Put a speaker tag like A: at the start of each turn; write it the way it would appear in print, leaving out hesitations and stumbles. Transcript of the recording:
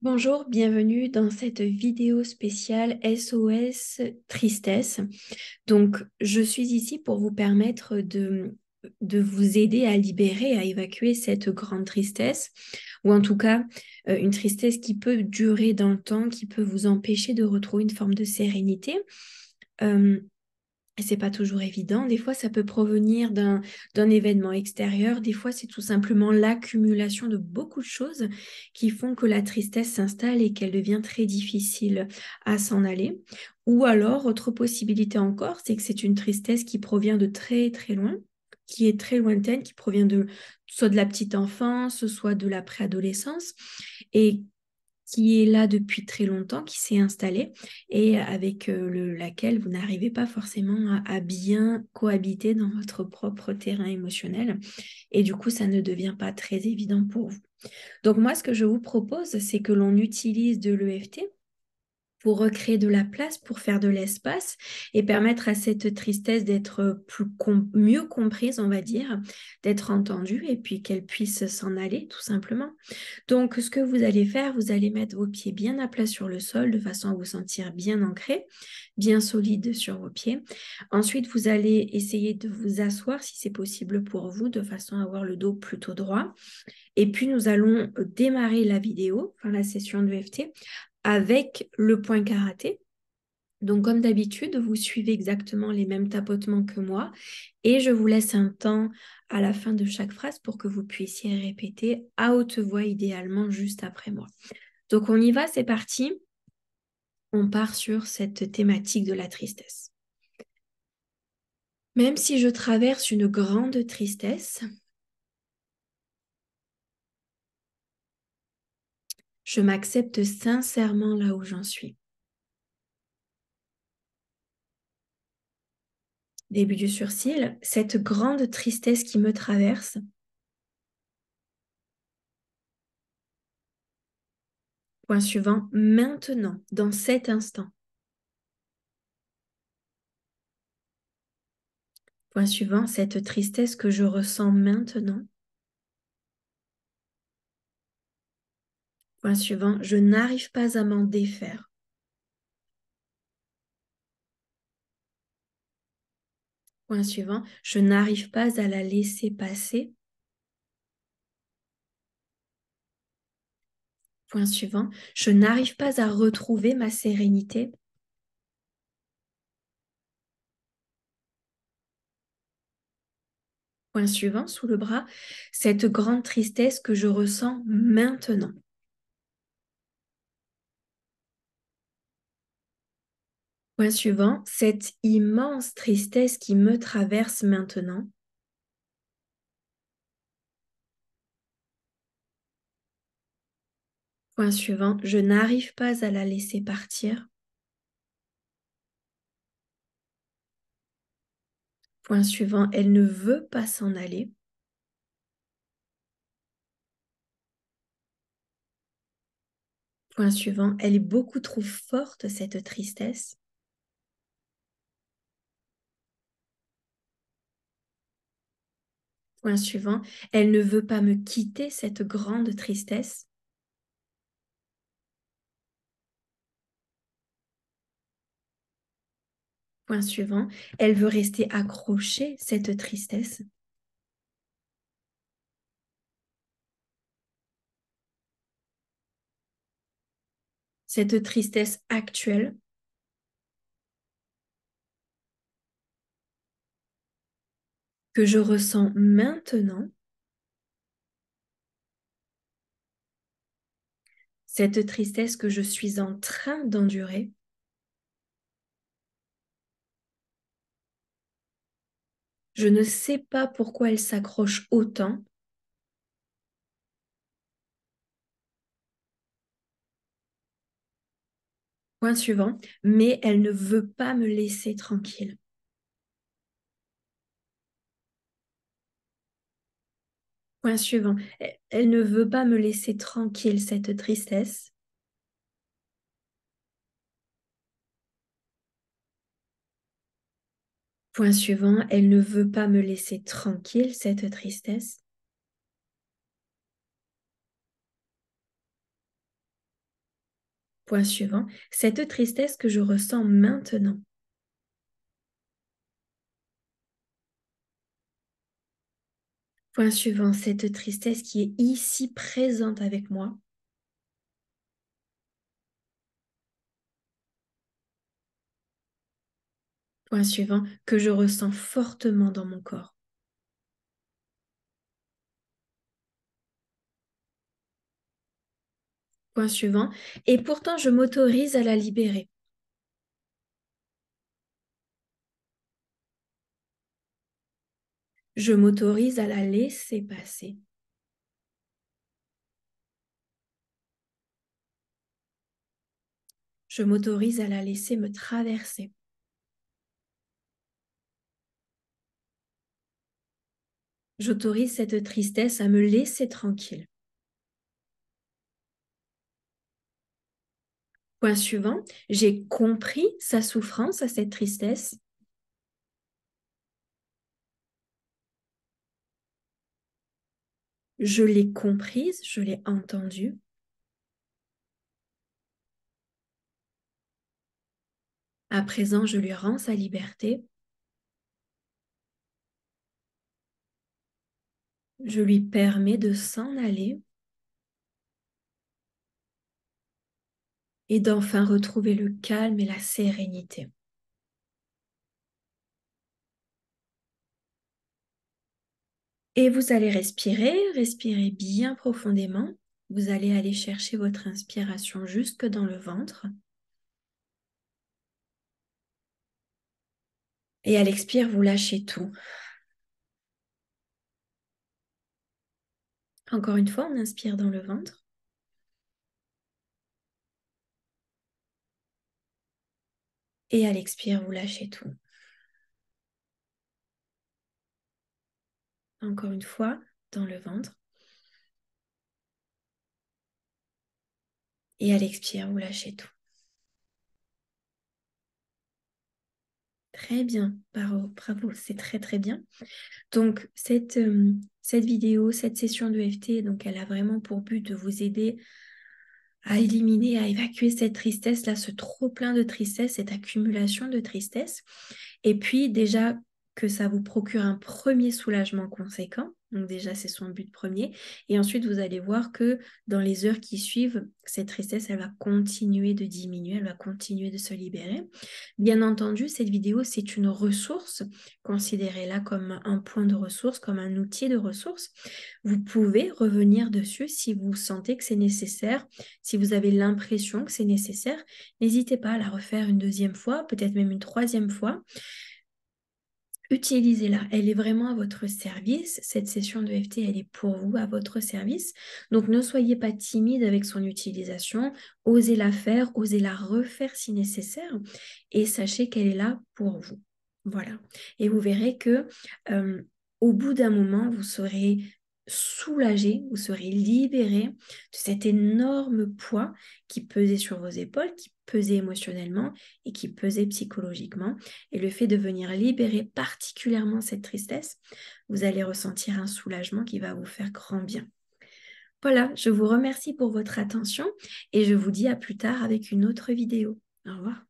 A: Bonjour, bienvenue dans cette vidéo spéciale SOS Tristesse. Donc, je suis ici pour vous permettre de vous aider à libérer, à évacuer cette grande tristesse, ou en tout cas une tristesse qui peut durer dans le temps, qui peut vous empêcher de retrouver une forme de sérénité. Euh, et c'est pas toujours évident. Des fois, ça peut provenir d'un événement extérieur. Des fois, c'est tout simplement l'accumulation de beaucoup de choses qui font que la tristesse s'installe et qu'elle devient très difficile à s'en aller. Ou alors, autre possibilité encore, c'est que c'est une tristesse qui provient de très, très loin, qui est très lointaine, qui provient de soit de la petite enfance, soit de la préadolescence. Et qui est là depuis très longtemps, qui s'est installée et avec laquelle vous n'arrivez pas forcément à bien cohabiter dans votre propre terrain émotionnel. Et du coup, ça ne devient pas très évident pour vous. Donc moi, ce que je vous propose, c'est que l'on utilise de l'EFT pour recréer de la place, pour faire de l'espace et permettre à cette tristesse d'être mieux comprise, on va dire, d'être entendue et puis qu'elle puisse s'en aller tout simplement. Donc, ce que vous allez faire, vous allez mettre vos pieds bien à plat sur le sol de façon à vous sentir bien ancré, bien solide sur vos pieds. Ensuite, vous allez essayer de vous asseoir si c'est possible pour vous de façon à avoir le dos plutôt droit. Et puis, nous allons démarrer la vidéo, enfin la session de EFT, avec le point karaté. Donc, comme d'habitude, vous suivez exactement les mêmes tapotements que moi et je vous laisse un temps à la fin de chaque phrase pour que vous puissiez répéter à haute voix, idéalement juste après moi. Donc, on y va, c'est parti. On part sur cette thématique de la tristesse. Même si je traverse une grande tristesse, je m'accepte sincèrement là où j'en suis. Début du surcil, cette grande tristesse qui me traverse. Point suivant, maintenant, dans cet instant. Point suivant, cette tristesse que je ressens maintenant. Point suivant, je n'arrive pas à m'en défaire. Point suivant, je n'arrive pas à la laisser passer. Point suivant, je n'arrive pas à retrouver ma sérénité. Point suivant, sous le bras, cette grande tristesse que je ressens maintenant. Point suivant, cette immense tristesse qui me traverse maintenant. Point suivant, je n'arrive pas à la laisser partir. Point suivant, elle ne veut pas s'en aller. Point suivant, elle est beaucoup trop forte, cette tristesse. Point suivant, elle ne veut pas me quitter, cette grande tristesse. Point suivant, elle veut rester accrochée, cette tristesse. Cette tristesse actuelle. Que je ressens maintenant. Cette tristesse que je suis en train d'endurer. Je ne sais pas pourquoi elle s'accroche autant. Point suivant, mais elle ne veut pas me laisser tranquille. Point suivant, elle ne veut pas me laisser tranquille, cette tristesse. Point suivant, elle ne veut pas me laisser tranquille, cette tristesse. Point suivant, cette tristesse que je ressens maintenant. Point suivant, cette tristesse qui est ici présente avec moi. Point suivant, que je ressens fortement dans mon corps. Point suivant, et pourtant je m'autorise à la libérer. Je m'autorise à la laisser passer. Je m'autorise à la laisser me traverser. J'autorise cette tristesse à me laisser tranquille. Point suivant, j'ai compris sa souffrance à cette tristesse. Je l'ai comprise, je l'ai entendue. À présent, je lui rends sa liberté. Je lui permets de s'en aller et d'enfin retrouver le calme et la sérénité. Et vous allez respirer bien profondément. Vous allez aller chercher votre inspiration jusque dans le ventre. Et à l'expire, vous lâchez tout. Encore une fois, on inspire dans le ventre. Et à l'expire, vous lâchez tout. Encore une fois, dans le ventre. Et à l'expire, vous lâchez tout. Très bien, bravo, bravo, c'est très très bien. Donc cette vidéo, cette session de FT, donc elle a vraiment pour but de vous aider à éliminer, à évacuer cette tristesse-là, ce trop-plein de tristesse, cette accumulation de tristesse. Et puis déjà que ça vous procure un premier soulagement conséquent. Donc déjà, c'est son but premier. Et ensuite, vous allez voir que dans les heures qui suivent, cette tristesse, elle va continuer de diminuer, elle va continuer de se libérer. Bien entendu, cette vidéo, c'est une ressource. Considérez-la comme un point de ressource, comme un outil de ressource. Vous pouvez revenir dessus si vous sentez que c'est nécessaire, si vous avez l'impression que c'est nécessaire. N'hésitez pas à la refaire une deuxième fois, peut-être même une troisième fois. Utilisez-la, elle est vraiment à votre service. Cette session de FT, elle est pour vous, à votre service. Donc ne soyez pas timide avec son utilisation, osez la faire, osez la refaire si nécessaire et sachez qu'elle est là pour vous. Voilà. Et vous verrez que au bout d'un moment, vous serez soulagé, vous serez libéré de cet énorme poids qui pesait sur vos épaules, qui pesait émotionnellement et qui pesait psychologiquement. Et le fait de venir libérer particulièrement cette tristesse, vous allez ressentir un soulagement qui va vous faire grand bien. Voilà, je vous remercie pour votre attention et je vous dis à plus tard avec une autre vidéo. Au revoir.